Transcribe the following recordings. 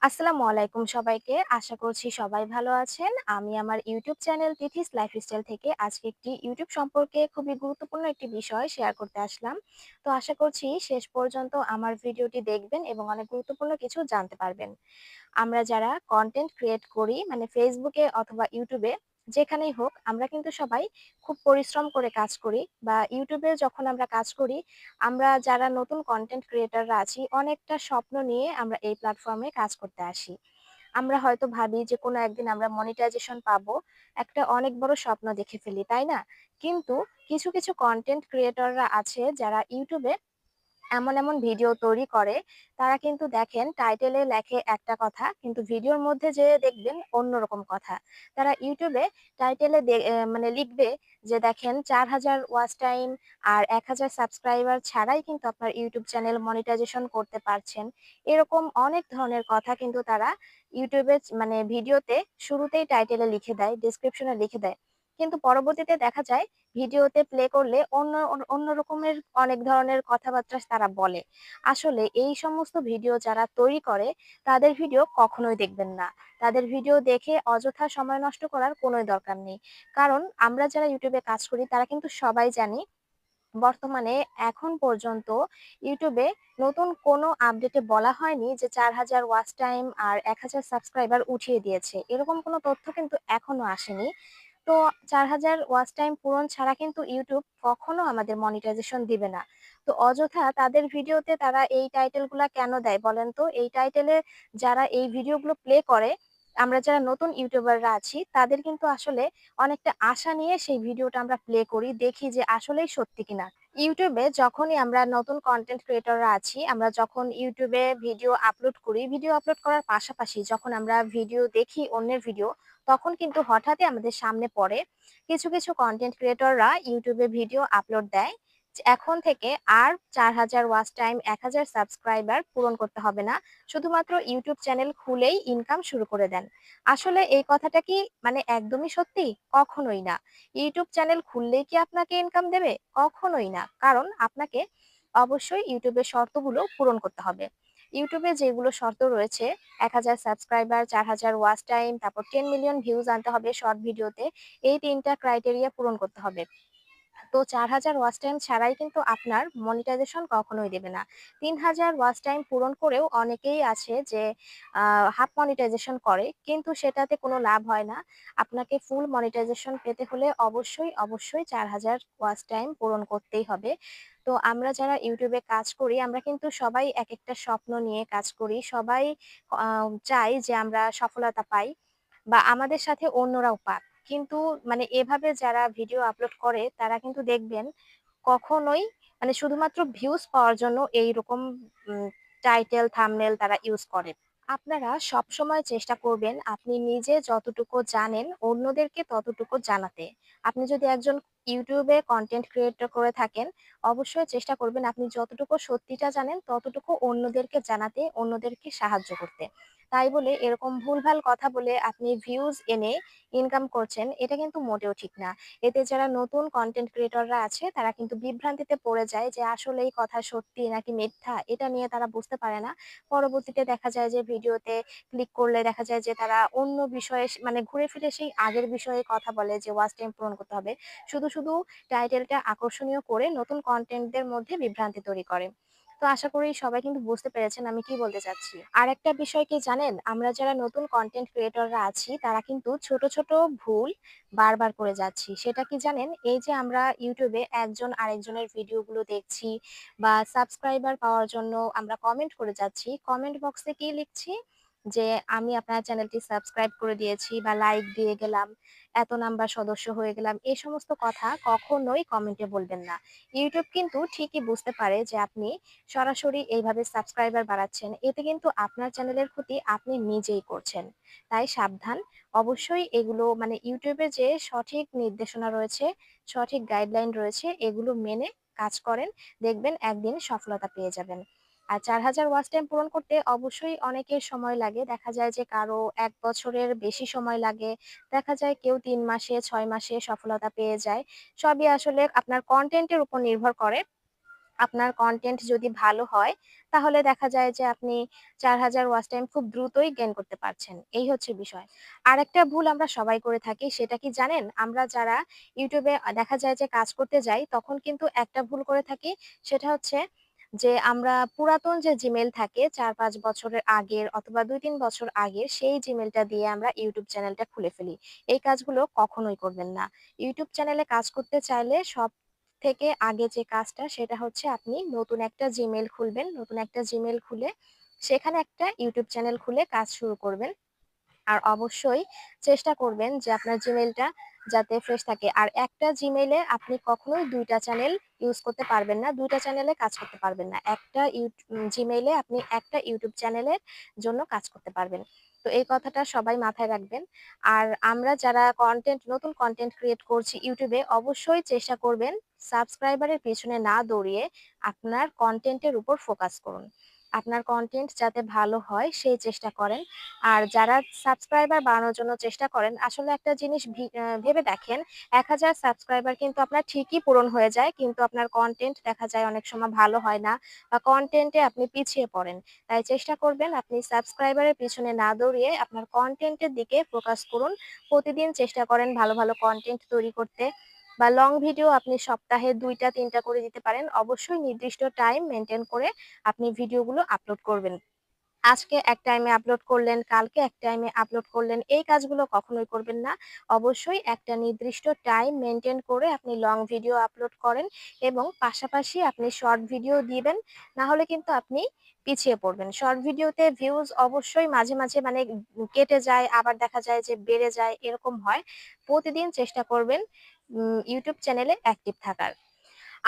আসসালামু আলাইকুম সবাইকে। আশা করছি সবাই ভালো আছেন। আমি আমার ইউটিউব চ্যানেল তিথিস লাইফস্টাইল থেকে আজকে একটি ইউটিউব সম্পর্কে খুবই গুরুত্বপূর্ণ একটি বিষয় শেয়ার করতে আসলাম। তো আশা করছি শেষ পর্যন্ত আমার ভিডিওটি দেখবেন এবং অনেক গুরুত্বপূর্ণ কিছু জানতে পারবেন। আমরা যারা কনটেন্ট ক্রিয়েট করি মানে ফেসবুকে অথবা ইউটিউবে যেখানেই হোক আমরা কিন্তু সবাই খুব পরিশ্রম করে কাজ করি বা ইউটিউবে যখন আমরা কাজ করি আমরা যারা নতুন কনটেন্ট ক্রিয়েটররা আছি অনেকটা স্বপ্ন নিয়ে আমরা এই প্ল্যাটফর্মে কাজ করতে আসি। আমরা হয়তো ভাবি যে কোনো একদিন আমরা মনিটাইজেশন পাবো, একটা অনেক বড় স্বপ্ন দেখে ফেলি, তাই না? কিন্তু কিছু কিছু কনটেন্ট ক্রিয়েটররা আছে যারা ইউটিউবে এমন ভিডিও তৈরি করে, তারা কিন্তু দেখেন টাইটেলে লেখে একটা কথা, কিন্তু ভিডিওর মধ্যে যেয়ে দেখবেন অন্যরকম কথা। তারা ইউটিউবে টাইটেলে মানে লিখবে যে দেখেন ৪,০০০ ওয়াচ টাইম আর ১,০০০ সাবস্ক্রাইবার ছাড়াই কিন্তু আপনার ইউটিউব চ্যানেল মনিটাইজেশন করতে পারছেন। এরকম অনেক ধরনের কথা কিন্তু তারা ইউটিউবে মানে ভিডিওতে শুরুতেই টাইটেলে লিখে দেয়, ডেসক্রিপশনে লিখে দেয়। কিন্তু পরবর্তীতে দেখা যায় ভিডিওতে প্লে করলে অন্য রকমের অনেক ধরনের কথাবার্তা তারা বলে। আসলে এই সমস্ত ভিডিও যারা তৈরি করে তাদের ভিডিও কখনোই দেখবেন না। তাদের ভিডিও দেখে অযথা সময় নষ্ট করার কোনোই দরকার নেই। কারণ আমরা যারা ইউটিউবে কাজ করি তারা কিন্তু সবাই জানি বর্তমানে এখন পর্যন্ত ইউটিউবে নতুন কোনো আপডেটে বলা হয়নি যে ৪,০০০ ওয়াচ টাইম আর ১,০০০ সাবস্ক্রাইবার উঠিয়ে দিয়েছে। এরকম কোনো তথ্য কিন্তু এখনো আসেনি। তো ৪,০০০ ওয়াচ টাইম পূরণ ছাড়া কিন্তু ইউটিউব কখনো আমাদের মনিটাইজেশন দিবে না। তো অযথা তাদের ভিডিওতে তারা এই টাইটেল গুলা কেন দেয় বলেন তো? এই টাইটেলে যারা এই ভিডিওগুলো প্লে করে, আমরা যারা নতুন ইউটিউবাররা আছি তাদের কিন্তু আসলে অনেকটা আশা নিয়ে সেই ভিডিওটা আমরা প্লে করি, দেখি যে আসলেই সত্যি কিনা। ইউটিউবে যখনই আমরা নতুন কনটেন্ট ক্রিয়েটররা আছি, আমরা যখন ইউটিউবে ভিডিও আপলোড করি, ভিডিও আপলোড করার পাশাপাশি যখন আমরা ভিডিও দেখি অন্যের ভিডিও, তখন কিন্তু হঠাৎই আমাদের সামনে পড়ে কিছু কনটেন্ট ক্রিয়েটররা ইউটিউবে ভিডিও আপলোড দেয়। যে এখন থেকে আর ৪,০০০ ওয়াচ টাইম, ১,০০০ সাবস্ক্রাইবার পূরণ করতে হবে না। শুধুমাত্র ইউটিউব চ্যানেল খুলেই ইনকাম শুরু করে দেন। আসলে এই কথাটা কি মানে একদমই সত্যি? কখনোই না। ইউটিউব চ্যানেল খুললেই কি আপনাকে ইনকাম দেবে? কখনোই না। কারণ আপনাকে অবশ্যই ইউটিউবের শর্তগুলো পূরণ করতে হবে। ইউটিউবে যেগুলো শর্ত রয়েছে ১,০০০ সাবস্ক্রাইবার, ৪,০০০ ওয়াচ টাইম, তারপর ১০ মিলিয়ন ভিউজ আনতে হবে শর্ট ভিডিওতে। এই ৩ টা ক্রাইটেরিয়া পূরণ করতে হবে। তো ৪,০০০ ওয়াচ টাইম ছাড়াই কিন্তু আপনার মনিটাইজেশন কখনোই দেবে না। ৩,০০০ ওয়াচ টাইম পূরণ করেও অনেকেই আছে যে হাফ মনিটাইজেশন করে, কিন্তু সেটাতে কোনো লাভ হয় না। আপনাকে ফুল মনিটাইজেশন পেতে হলে অবশ্যই ৪,০০০ ওয়াচ টাইম পূরণ করতেই হবে। তো আমরা যারা ইউটিউবে কাজ করি, আমরা কিন্তু সবাই একেকটা স্বপ্ন নিয়ে কাজ করি। সবাই আ চাই যে আমরা সফলতা পাই বা আমাদের সাথে অন্যরাও পাক। কিন্তু মানে এভাবে যারা ভিডিও আপলোড করে তারা কিন্তু দেখবেন কখনোই মানে শুধুমাত্র ভিউজ পাওয়ার জন্য এইরকম উম টাইটেল, থাম্বনেল তারা ইউজ করে। আপনারা সবসময় চেষ্টা করবেন আপনি নিজে যতটুকু জানেন অন্যদেরকে ততটুকু জানাতে। আপনি যদি একজন ইউটিউবে কনটেন্ট ক্রিয়েটর করে থাকেন, অবশ্যই চেষ্টা করবেন আপনি যতটুকু সত্যিটা জানেন ততটুকু অন্যদেরকে জানাতে, অন্যদেরকে সাহায্য করতে। তাই বলে এরকম ভুলভাল কথা বলে আপনি ভিউজ এনে ইনকাম করছেন, এটা কিন্তু মোটেও ঠিক না। এতে যারা নতুন কনটেন্ট ক্রিয়েটররা আছে তারা কিন্তু বিভ্রান্তিতে পড়ে যায় যে আসলে এই কথা সত্যি নাকি মিথ্যা, এটা নিয়ে তারা বুঝতে পারে না। পরবর্তীতে দেখা যায় যে ভিডিওতে ক্লিক করলে দেখা যায় যে তারা অন্য বিষয়ে মানে ঘুরে ফিরে সেই আগের বিষয়ে কথা বলে যে ওয়াচ টাইম পূরণ করতে হবে। শুধু টাইটেলটা আকর্ষণীয় করে নতুন কনটেন্টদের মধ্যে বিভ্রান্তি তৈরি করে। তো আশা করি সবাই কিন্তু বুঝতে পেরেছেন আমি কি বলতে চাচ্ছি। আরেকটা বিষয় কি জানেন? আমরা যারা নতুন কনটেন্ট ক্রিয়েটররা আছি তারা কিন্তু ছোট ভুল বারবার করে যাচ্ছি। সেটা কি জানেন? এই যে আমরা ইউটিউবে একজন আরেকজনের ভিডিওগুলো দেখছি বা সাবস্ক্রাইবার পাওয়ার জন্য আমরা কমেন্ট করে যাচ্ছি। কমেন্ট বক্সে কি লিখছি? যে আমি আপনার চ্যানেলটি সাবস্ক্রাইব করে দিয়েছি বা লাইক দিয়ে গেলাম, এত নাম্বার সদস্য হয়ে গেলাম। এই সমস্ত কথা কখনোই কমেন্টে বলবেন না। ইউটিউব কিন্তু ঠিকই বুঝতে পারে যে আপনি সরাসরি এইভাবে সাবস্ক্রাইবার বাড়াচ্ছেন। এতে কিন্তু আপনার চ্যানেলের ক্ষতি আপনি নিজেই করছেন। তাই সাবধান। অবশ্যই এগুলো মানে ইউটিউবে যে সঠিক নির্দেশনা রয়েছে, সঠিক গাইডলাইন রয়েছে এগুলো মেনে কাজ করেন। দেখবেন একদিন সফলতা পেয়ে যাবেন। আর ৪,০০০ ওয়াচ টাইম পূরণ করতে অবশ্যই অনেকের সময় লাগে। দেখা যায় যে কারো ১ বছরের বেশি সময় লাগে। দেখা যায় কেউ ৩ মাসে, ৬ মাসে সফলতা পেয়ে যায়। সবই আসলে আপনার কনটেন্ট এর উপর নির্ভর করে। আপনার কনটেন্ট যদি ভালো হয়, তাহলে দেখা যায় যে আপনি ৪,০০০ ওয়াচ টাইম খুব দ্রুতই গেইন করতে পারছেন। এই হচ্ছে বিষয়। আরেকটা ভুল আমরা সবাই করে থাকি, সেটা কি জানেন? আমরা যারা YouTube এ দেখা যায় যে কাজ করতে যাই, তখন কিন্তু একটা ভুল করে থাকি। সেটা হচ্ছে যে আমরা পুরাতন যে Gmail থাকে ৪-৫ বছরের আগের অথবা ২-৩ বছর আগের, সেই Gmail টা দিয়ে আমরা YouTube চ্যানেলটা খুলে ফেলি। এই কাজগুলো কখনোই করবেন না। YouTube চ্যানেলে কাজ করতে চাইলে থেকে আগে যে কাজটা সেটা হচ্ছে আপনি নতুন একটা Gmail খুলবেন। নতুন একটা Gmail খুলে সেখানে একটা YouTube চ্যানেল খুলে কাজ শুরু করবেন। আর অবশ্যই চেষ্টা করবেন যে আপনার জিমেইলটা যাতে ফ্রেশ থাকে। আর একটা জিমেইলে আপনি কখনোই ২ টা চ্যানেল ইউজ করতে পারবেন না। ২ টা চ্যানেলে কাজ করতে পারবেন না। একটা জিমেইলে আপনি একটা YouTube চ্যানেলের জন্য কাজ করতে পারবেন। তো এই কথাটা সবাই মাথায় রাখবেন। আর আমরা যারা নতুন কনটেন্ট ক্রিয়েট করছি YouTube এ, অবশ্যই চেষ্টা করবেন সাবস্ক্রাইবারের পেছনে না দৌড়িয়ে আপনার কনটেন্টের উপর ফোকাস করুন। আপনার কনটেন্ট যাতে ভালো হয় সেই চেষ্টা করেন। আর যারা সাবস্ক্রাইবার বাড়ানোর জন্য চেষ্টা করেন, আসলে একটা জিনিস ভেবে দেখেন, ১,০০০ সাবস্ক্রাইবার কিন্তু আপনার ঠিকই পূরণ হয়ে যায়। কিন্তু আপনার কনটেন্ট দেখা যায় অনেক সময় ভালো হয় না বা কনটেন্টে আপনি পিছিয়ে পড়েন। তাই চেষ্টা করবেন আপনি সাবস্ক্রাইবারের পিছনে না দৌড়িয়ে আপনার কনটেন্টের দিকে ফোকাস করুন। প্রতিদিন চেষ্টা করেন ভালো, ভালো কনটেন্ট তৈরি করতে বা লং ভিডিও আপনি সপ্তাহে ২ টা ৩ টা করে দিতে পারেন। অবশ্যই নির্দিষ্ট টাইম মেইনটেইন করে আপনি ভিডিওগুলো আপলোড করবেন। আজকে এক টাইমে আপলোড করলেন, কালকে এক টাইমে আপলোড করলেন। এই কাজগুলো কখনোই করবেন না। অবশ্যই একটা নির্দিষ্ট টাইম মেইনটেইন করে আপনি লং ভিডিও আপলোড করেন এবং পাশাপাশি আপনি শর্ট ভিডিও দিবেন। না হলে কিন্তু আপনি পিছিয়ে পড়বেন। শর্ট ভিডিওতে ভিউজ অবশ্যই মাঝে, মাঝে মানে কেটে যায়, আবার দেখা যায় যে বেড়ে যায়, এরকম হয়। প্রতিদিন চেষ্টা করবেন YouTube চ্যানেলে অ্যাক্টিভ থাকার।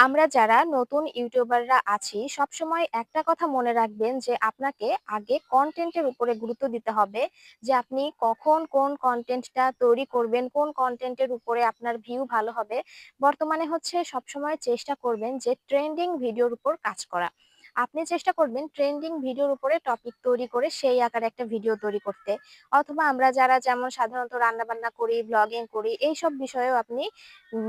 আমরা যারা নতুন ইউটিউবাররা আছি সবসময় একটা কথা মনে রাখবেন যে আপনাকে আগে কনটেন্টের উপরে গুরুত্ব দিতে হবে, যে আপনি কখন কোন কনটেন্টটা তৈরি করবেন, কোন কনটেন্টের উপরে আপনার ভিউ ভালো হবে। বর্তমানে হচ্ছে সবসময় চেষ্টা করবেন যে ট্রেন্ডিং ভিডিওর উপর কাজ করা। আপনি চেষ্টা করবেন ট্রেন্ডিং ভিডিওর উপরে টপিক তৈরি করে সেই আকারে একটা ভিডিও তৈরি করতে, অথবা আমরা যারা যেমন সাধারণত রান্না বান্না করি, ব্লগিং করি, এইসব বিষয়েও আপনি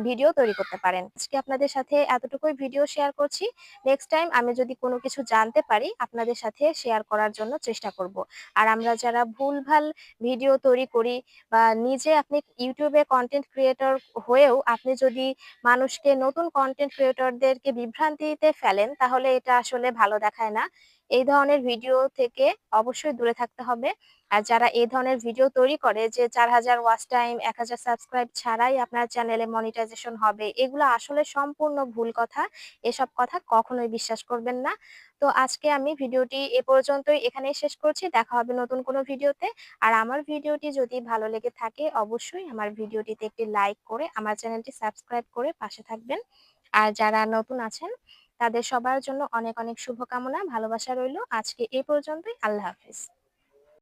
ভিডিও তৈরি করতে পারেন। আজকে আপনাদের সাথে এতটুকুই ভিডিও শেয়ার করছি। নেক্সট টাইম আমি যদি কোনো কিছু জানতে পারি আপনাদের সাথে শেয়ার করার জন্য চেষ্টা করব। আর আমরা যারা ভুলভাল ভিডিও তৈরি করি বা নিজে আপনি YouTube এ কনটেন্ট ক্রিয়েটর হয়েও আপনি যদি মানুষকে নতুন কনটেন্ট ক্রিয়েটরদেরকে বিভ্রান্তিতে ফেলেন, তাহলে এটা আসলে ভালো দেখায় না। এই ধরনের ভিডিও থেকে অবশ্যই দূরে থাকতে হবে। আর যারা এই ধরনের ভিডিও তৈরি করে যে ৪,০০০ ওয়াচ টাইম, ১,০০০ সাবস্ক্রাইব ছাড়াই আপনার চ্যানেলে মনিটাইজেশন হবে, এগুলো আসলে সম্পূর্ণ ভুল কথা। এসব কথা কখনোই বিশ্বাস করবেন না। তো আজকে আমি ভিডিওটি এ পর্যন্তই এখানেই শেষ করছি। দেখা হবে নতুন কোনো ভিডিওতে। আর আমার ভিডিওটি যদি ভালো লেগে থাকে অবশ্যই আমার ভিডিওটিতে একটি লাইক করে আমার চ্যানেলটি সাবস্ক্রাইব করে পাশে থাকবেন। আর যারা নতুন আছেন তাদের সবার জন্য অনেক, অনেক শুভকামনা, ভালোবাসা রইলো। আজকে এ পর্যন্তই। আল্লাহ হাফেজ।